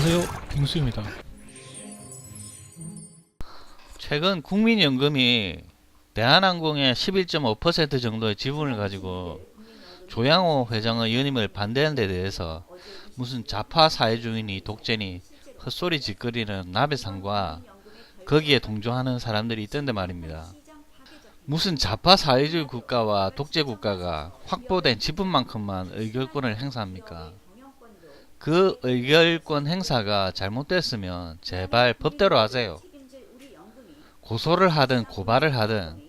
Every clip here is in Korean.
안녕하세요, 빙수입니다. 최근 국민연금이 대한항공의 11.5% 정도의 지분을 가지고 조양호 회장의 연임을 반대한 데 대해서 무슨 좌파 사회주의니 독재니 헛소리 짓거리는 나베상과 거기에 동조하는 사람들이 있던데 말입니다. 무슨 좌파 사회주의 국가와 독재 국가가 확보된 지분만큼만 의결권을 행사합니까? 그 의결권 행사가 잘못됐으면 제발 법대로 하세요. 고소를 하든 고발을 하든.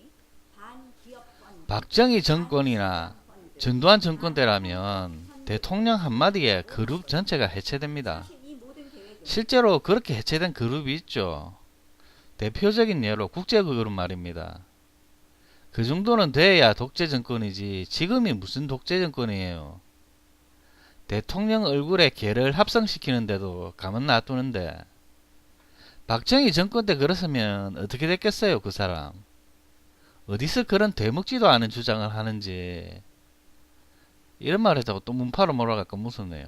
박정희 정권이나 전두환 정권 때라면 대통령 한마디에 그룹 전체가 해체됩니다. 실제로 그렇게 해체된 그룹이 있죠. 대표적인 예로 국제그룹 말입니다. 그 정도는 돼야 독재 정권이지 지금이 무슨 독재 정권이에요. 대통령 얼굴에 개를 합성시키는데도 가만 놔두는데 박정희 정권 때 그랬으면 어떻게 됐겠어요, 그 사람. 어디서 그런 되먹지도 않은 주장을 하는지. 이런 말 했다고 또 문파로 몰아갈까 무섭네요.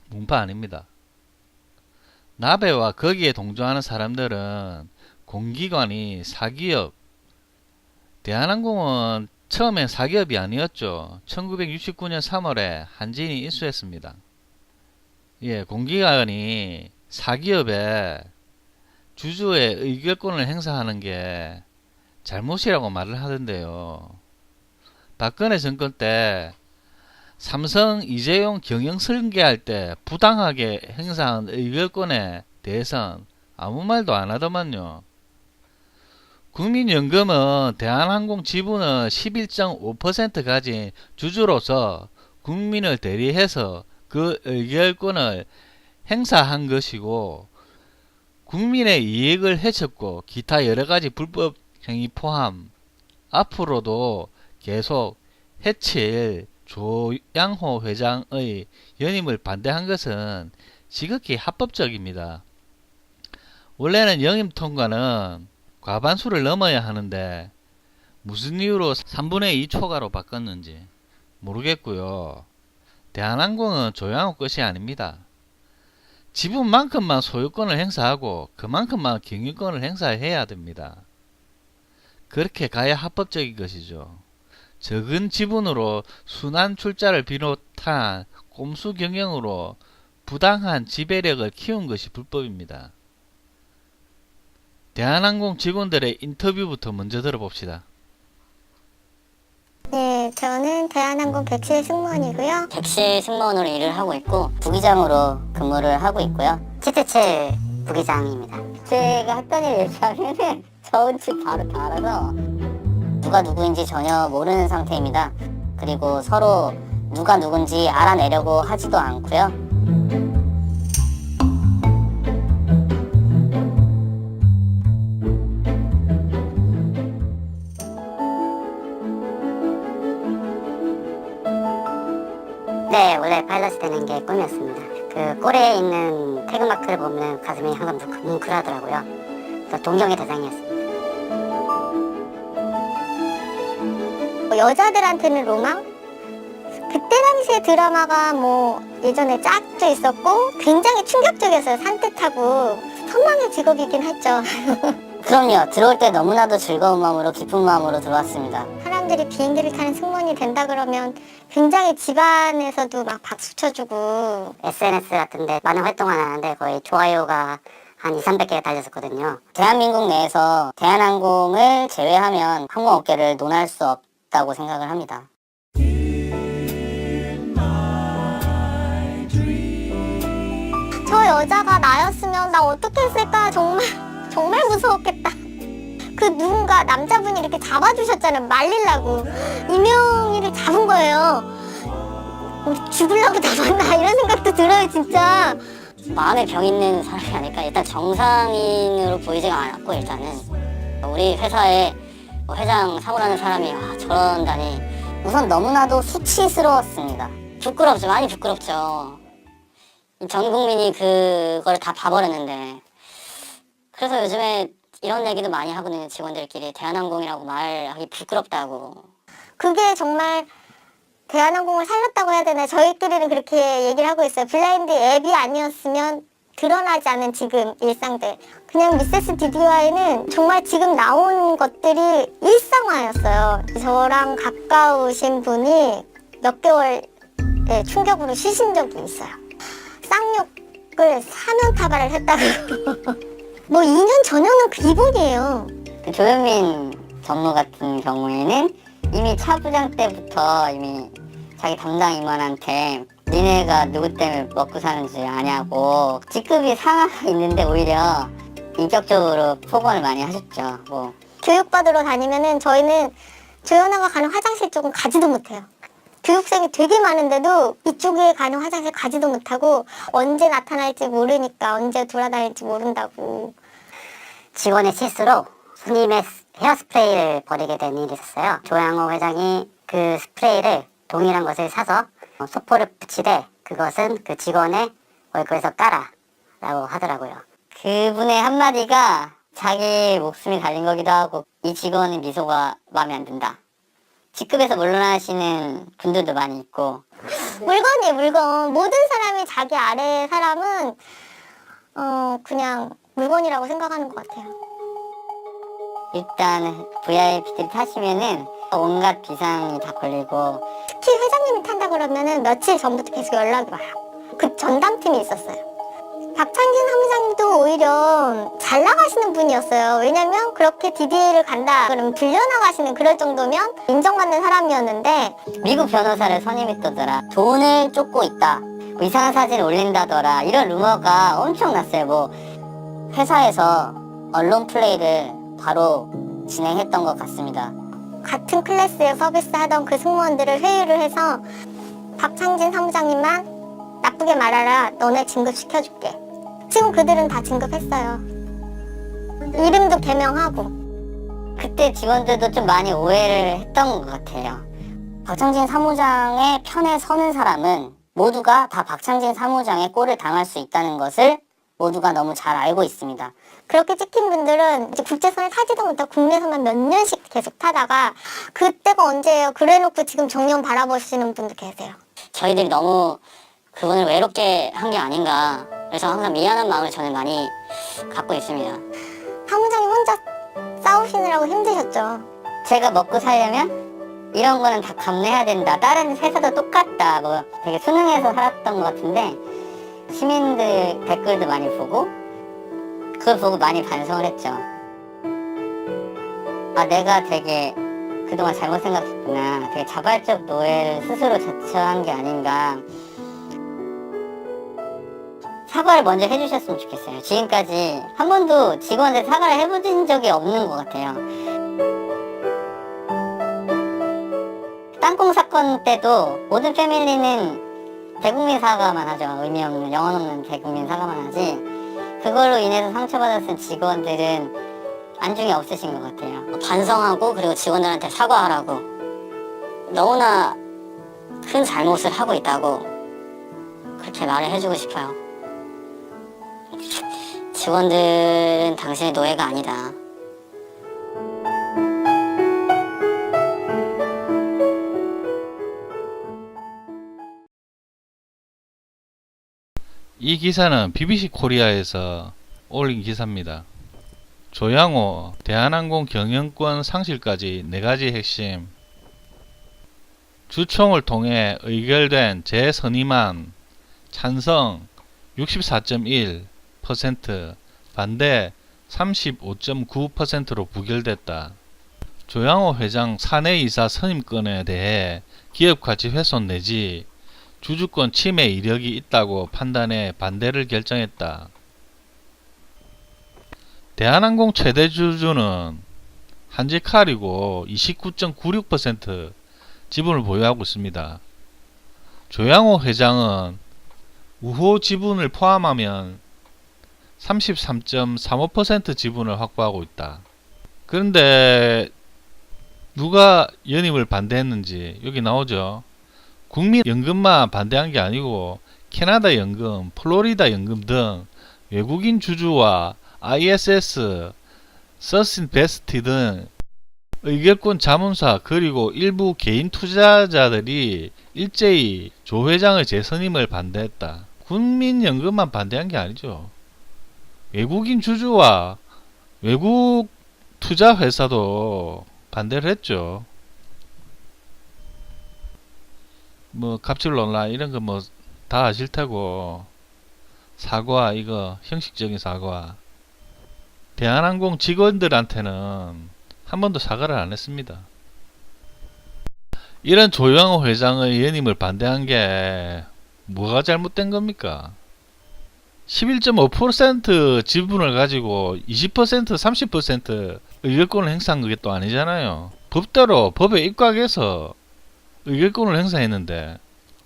문파 아닙니다. 나베와 거기에 동조하는 사람들은 공기관이 사기업, 대한항공은 처음엔 사기업이 아니었죠. 1969년 3월에 한진이 인수했습니다. 예, 공기관이 사기업에 주주의 의결권을 행사하는 게 잘못이라고 말을 하던데요. 박근혜 정권 때 삼성 이재용 경영 설계할 때 부당하게 행사한 의결권에 대해선 아무 말도 안 하더만요. 국민연금은 대한항공 지분을 11.5% 가진 주주로서 국민을 대리해서 그 의결권을 행사한 것이고 국민의 이익을 해쳤고 기타 여러가지 불법 행위 포함 앞으로도 계속 해칠 조양호 회장의 연임을 반대한 것은 지극히 합법적입니다. 원래는 영임 통과는 과반수를 넘어야 하는데 무슨 이유로 3분의 2 초과로 바꿨는지 모르겠고요. 대한항공은 조양호 것이 아닙니다. 지분만큼만 소유권을 행사하고 그만큼만 경영권을 행사해야 됩니다. 그렇게 가야 합법적인 것이죠. 적은 지분으로 순환 출자를 비롯한 꼼수 경영으로 부당한 지배력을 키운 것이 불법입니다. 대한항공 직원들의 인터뷰부터 먼저 들어봅시다. 네, 저는 대한항공 객실 승무원이고요. 객실 승무원으로 일을 하고 있고 부기장으로 근무를 하고 있고요. 777 부기장입니다. 제가 했던 일 얘기하면은 저 집 바로 다 알아서 누가 누구인지 전혀 모르는 상태입니다. 그리고 서로 누가 누군지 알아내려고 하지도 않고요. 네, 원래 파일럿이 되는 게 꿈이었습니다. 그 꼴에 있는 태극마크를 보면 가슴이 항상 뭉클하더라고요. 그래서 동경의 대상이었습니다. 여자들한테는 로망? 그때 당시에 드라마가 뭐 예전에 짝도 있었고 굉장히 충격적이었어요. 산뜻하고 선망의 직업이긴 했죠. 그럼요. 들어올 때 너무나도 즐거운 마음으로 기쁜 마음으로 들어왔습니다. 사람들이 비행기를 타는 승무원이 된다 그러면 굉장히 집안에서도 막 박수 쳐주고 SNS 같은 데 많은 활동을 하는데 거의 좋아요가 한 200~300개가 달렸었거든요. 대한민국 내에서 대한항공을 제외하면 항공업계를 논할 수 없다고 생각을 합니다. 저 여자가 나였으면 나 어떻게 했을까 정말 무서웠겠다. 그 누군가 남자분이 이렇게 잡아주셨잖아요. 말리려고 이명희를 잡은 거예요. 죽으려고 잡았나 이런 생각도 들어요 진짜. 마음에 병 있는 사람이 아닐까. 일단 정상인으로 보이지가 않았고 일단은 우리 회사에 회장 사고 나는 사람이 저런다니 우선 너무나도 수치스러웠습니다. 부끄럽죠. 많이 부끄럽죠. 전 국민이 그걸 다 봐버렸는데. 그래서 요즘에 이런 얘기도 많이 하거든요. 직원들끼리 대한항공이라고 말하기 부끄럽다고. 그게 정말 대한항공을 살렸다고 해야 되나. 저희끼리는 그렇게 얘기를 하고 있어요. 블라인드 앱이 아니었으면 드러나지 않은 지금 일상들. 그냥 미세스 DDY는 정말 지금 나온 것들이 일상화였어요. 저랑 가까우신 분이 몇 개월 충격으로 쉬신 적도 있어요. 쌍욕을 사면타발을 했다고. 뭐 2년 전혀는 기본이에요. 그 조현민 전무 같은 경우에는 이미 차부장 때부터 이미 자기 담당 임원한테 니네가 누구 때문에 먹고 사는 줄 아냐고 직급이 상하가 있는데 오히려 인격적으로 폭언을 많이 하셨죠. 뭐 교육받으러 다니면은 저희는 조연아가 가는 화장실 쪽은 가지도 못해요. 교육생이 되게 많은데도 이쪽에 가는 화장실 가지도 못하고 언제 나타날지 모르니까 언제 돌아다닐지 모른다고. 직원의 실수로 손님의 헤어스프레이를 버리게 된 일이 있었어요. 조양호 회장이 그 스프레이를 동일한 것을 사서 소포를 붙이되 그것은 그 직원의 얼굴에서 까라 라고 하더라고요. 그분의 한마디가 자기 목숨이 달린 거기도 하고 이 직원의 미소가 마음에 안 든다. 직급에서 물러나시는 분들도 많이 있고. 물건이에요, 물건. 모든 사람이 자기 아래 사람은 그냥 물건이라고 생각하는 것 같아요. 일단 VIP들이 타시면은 온갖 비상이 다 걸리고, 특히 회장님이 탄다 그러면은 며칠 전부터 계속 연락이 와요. 그 전담팀이 있었어요. 박창진 사무장님도 오히려 잘 나가시는 분이었어요. 왜냐면 그렇게 DDA를 간다 그러면 불려나가시는 그럴 정도면 인정받는 사람이었는데, 미국 변호사를 선임했더더라. 돈을 쫓고 있다. 뭐 이상한 사진을 올린다더라. 이런 루머가 엄청 났어요. 뭐 회사에서 언론 플레이를 바로 진행했던 것 같습니다. 같은 클래스에 서비스하던 그 승무원들을 회유를 해서 박창진 사무장님만 나쁘게 말하라, 너네 진급시켜줄게. 지금 그들은 다 진급했어요. 이름도 개명하고. 그때 직원들도 좀 많이 오해를 했던 것 같아요. 박창진 사무장의 편에 서는 사람은 모두가 다 박창진 사무장의 꼴을 당할 수 있다는 것을 모두가 너무 잘 알고 있습니다. 그렇게 찍힌 분들은 이제 국제선을 타지도 못하고 국내선만 몇 년씩 계속 타다가 그때가 언제예요? 그래놓고 지금 정년 바라보시는 분도 계세요. 저희들이 너무 그분을 외롭게 한 게 아닌가. 그래서 항상 미안한 마음을 저는 많이 갖고 있습니다. 사무장님 혼자 싸우시느라고 힘드셨죠? 제가 먹고 살려면 이런 거는 다 감내해야 된다. 다른 회사도 똑같다. 뭐 되게 순응해서 살았던 것 같은데 시민들 댓글도 많이 보고 그걸 보고 많이 반성을 했죠. 아, 내가 되게 그동안 잘못 생각했구나. 되게 자발적 노예를 스스로 자처한 게 아닌가. 사과를 먼저 해주셨으면 좋겠어요. 지금까지 한 번도 직원한테 사과를 해보신 적이 없는 것 같아요. 땅콩 사건 때도 모든 패밀리는 대국민 사과만 하죠. 의미 없는, 영혼 없는 대국민 사과만 하지. 그걸로 인해서 상처받았을 직원들은 안중에 없으신 것 같아요. 반성하고 그리고 직원들한테 사과하라고. 너무나 큰 잘못을 하고 있다고 그렇게 말을 해주고 싶어요. 직원들은 당신의 노예가 아니다. 이 기사는 BBC 코리아에서 올린 기사입니다. 조양호 대한항공 경영권 상실까지 4가지 핵심. 주총을 통해 의결된 재선임안 찬성 64.1%, 반대 35.9%로 부결됐다. 조양호 회장 사내이사 선임권에 대해 기업가치 훼손 내지 주주권 침해 이력이 있다고 판단해 반대를 결정했다. 대한항공 최대 주주는 한지칼이고 29.96% 지분을 보유하고 있습니다. 조양호 회장은 우호 지분을 포함하면 33.35% 지분을 확보하고 있다. 그런데 누가 연임을 반대했는지 여기 나오죠. 국민연금만 반대한 게 아니고 캐나다 연금, 플로리다 연금 등 외국인 주주와 ISS, 서스인베스트 등 의결권 자문사 그리고 일부 개인 투자자들이 일제히 조 회장의 재선임을 반대했다. 국민연금만 반대한 게 아니죠. 외국인 주주와 외국 투자 회사도 반대를 했죠. 뭐 갑질 논란 이런 거 뭐 다 아실 테고, 사과, 이거 형식적인 사과. 대한항공 직원들한테는 한 번도 사과를 안 했습니다. 이런 조영호 회장의 연임을 반대한 게 뭐가 잘못된 겁니까? 11.5% 지분을 가지고 20%, 30% 의결권을 행사한 게 또 아니잖아요. 법대로 법에 입각해서 의결권을 행사했는데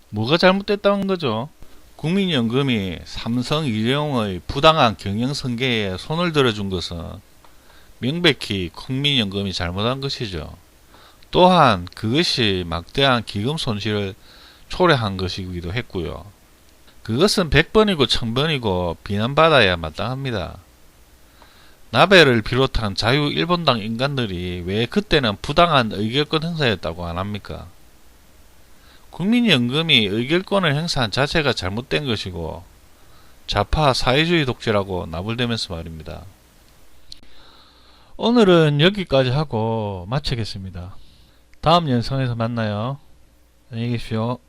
뭐가 잘못됐다는 거죠? 국민연금이 삼성 일용의 부당한 경영성계에 손을 들어준 것은 명백히 국민연금이 잘못한 것이죠. 또한 그것이 막대한 기금 손실을 초래한 것이기도 했고요. 그것은 100번이고 1000번이고 비난받아야 마땅합니다. 나벨을 비롯한 자유 일본당 인간들이 왜 그때는 부당한 의결권 행사였다고 안 합니까? 국민연금이 의결권을 행사한 자체가 잘못된 것이고 좌파 사회주의 독재라고 나불대면서 말입니다. 오늘은 여기까지 하고 마치겠습니다. 다음 영상에서 만나요. 안녕히 계십시오.